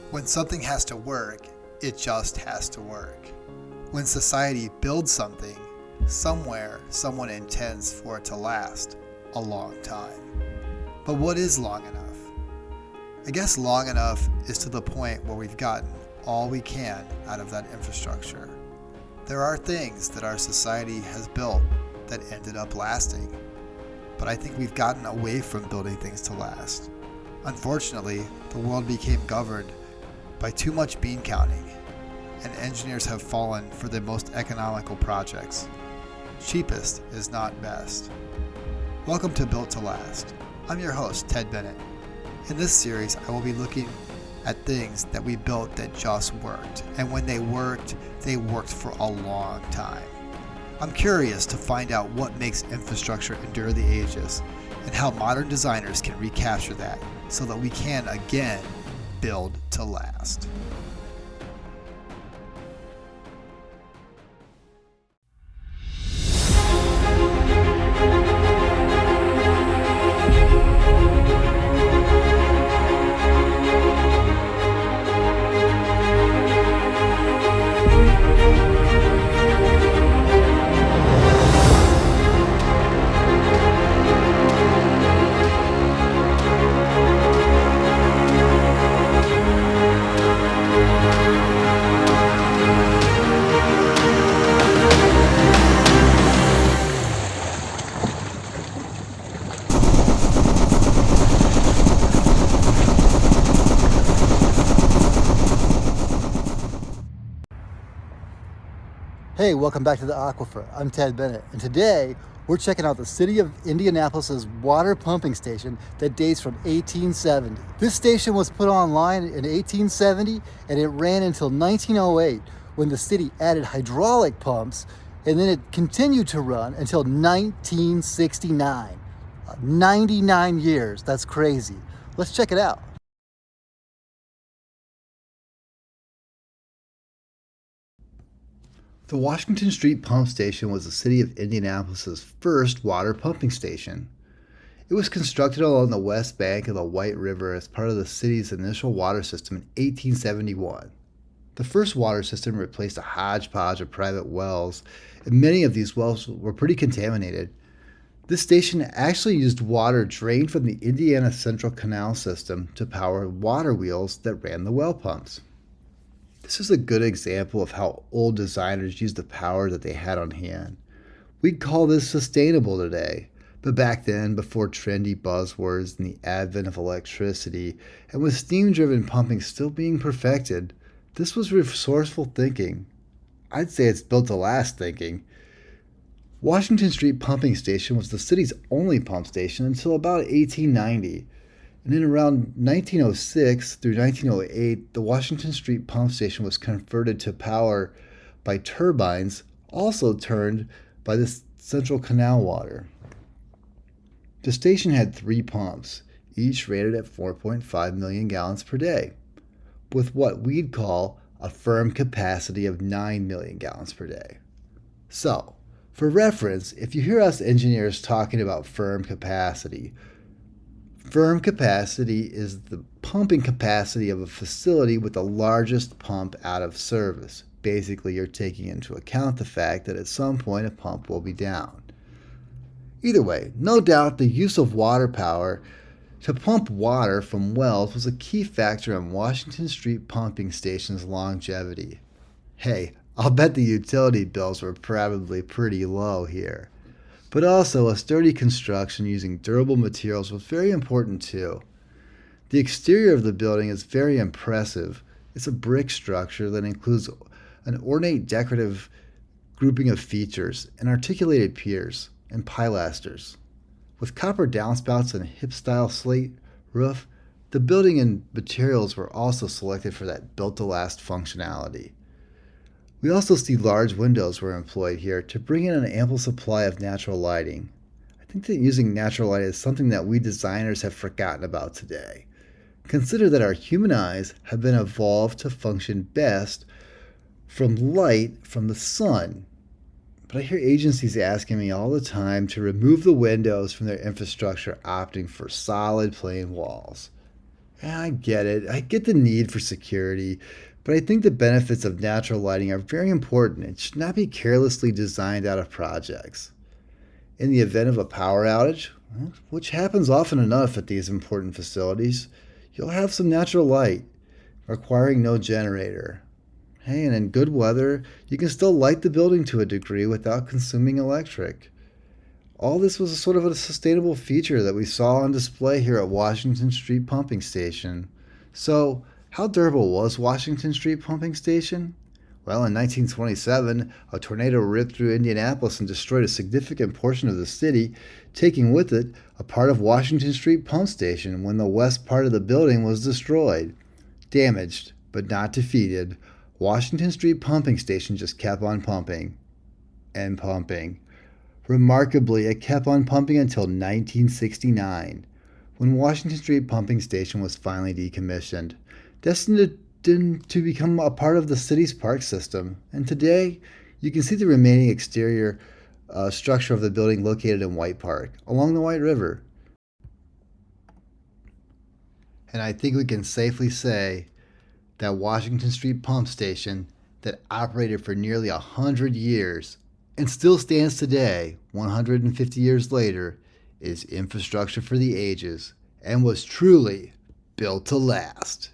When something has to work, it just has to work. When society builds something, somewhere someone intends for it to last a long time. But what is long enough? I guess long enough is to the point where we've gotten all we can out of that infrastructure. There are things that our society has built that ended up lasting, but I think we've gotten away from building things to last. Unfortunately, the world became governed by too much bean counting, and engineers have fallen for the most economical projects. Cheapest is not best. Welcome to Built to Last. I'm your host, Ted Bennett. In this series, I will be looking at things that we built that just worked, and when they worked for a long time. I'm curious to find out what makes infrastructure endure the ages, and how modern designers can recapture that so that we can again build to last. Hey, welcome back to the Aquifer. I'm Ted Bennett, and today we're checking out the city of Indianapolis' water pumping station that dates from 1870. This station was put online in 1870 and it ran until 1908 when the city added hydraulic pumps, and then it continued to run until 1969. 99 years, that's crazy. Let's check it out. The Washington Street Pump Station was the city of Indianapolis' first water pumping station. It was constructed along the west bank of the White River as part of the city's initial water system in 1871. The first water system replaced a hodgepodge of private wells, and many of these wells were pretty contaminated. This station actually used water drained from the Indiana Central Canal system to power water wheels that ran the well pumps. This is a good example of how old designers used the power that they had on hand. We'd call this sustainable today, but back then, before trendy buzzwords and the advent of electricity, and with steam-driven pumping still being perfected, this was resourceful thinking. I'd say it's built to last thinking. Washington Street Pumping Station was the city's only pump station until about 1890. And in around 1906 through 1908, the Washington Street Pump Station was converted to power by turbines, also turned by the Central Canal water. The station had 3 pumps, each rated at 4.5 million gallons per day, with what we'd call a firm capacity of 9 million gallons per day. So, for reference, if you hear us engineers talking about firm capacity is the pumping capacity of a facility with the largest pump out of service. Basically, you're taking into account the fact that at some point a pump will be down. Either way, no doubt the use of water power to pump water from wells was a key factor in Washington Street Pumping Station's longevity. Hey, I'll bet the utility bills were probably pretty low here. But also, a sturdy construction using durable materials was very important too. The exterior of the building is very impressive. It's a brick structure that includes an ornate decorative grouping of features and articulated piers and pilasters. With copper downspouts and hip-style slate roof, the building and materials were also selected for that built-to-last functionality. We also see large windows were employed here to bring in an ample supply of natural lighting. I think that using natural light is something that we designers have forgotten about today. Consider that our human eyes have been evolved to function best from light from the sun. But I hear agencies asking me all the time to remove the windows from their infrastructure, opting for solid plain walls. Yeah, I get it. I get the need for security, but I think the benefits of natural lighting are very important and should not be carelessly designed out of projects. In the event of a power outage, which happens often enough at these important facilities, you'll have some natural light, requiring no generator. Hey, and in good weather, you can still light the building to a degree without consuming electric. All this was a sort of a sustainable feature that we saw on display here at Washington Street Pumping Station. So, how durable was Washington Street Pumping Station? Well, in 1927, a tornado ripped through Indianapolis and destroyed a significant portion of the city, taking with it a part of Washington Street Pump Station when the west part of the building was destroyed. Damaged, but not defeated, Washington Street Pumping Station just kept on pumping and pumping. Remarkably, it kept on pumping until 1969, when Washington Street Pumping Station was finally decommissioned, destined to become a part of the city's park system. And today, you can see the remaining exterior structure of the building located in White Park, along the White River. And I think we can safely say that Washington Street Pump Station, that operated for nearly 100 years and still stands today, 150 years later, is infrastructure for the ages and was truly built to last.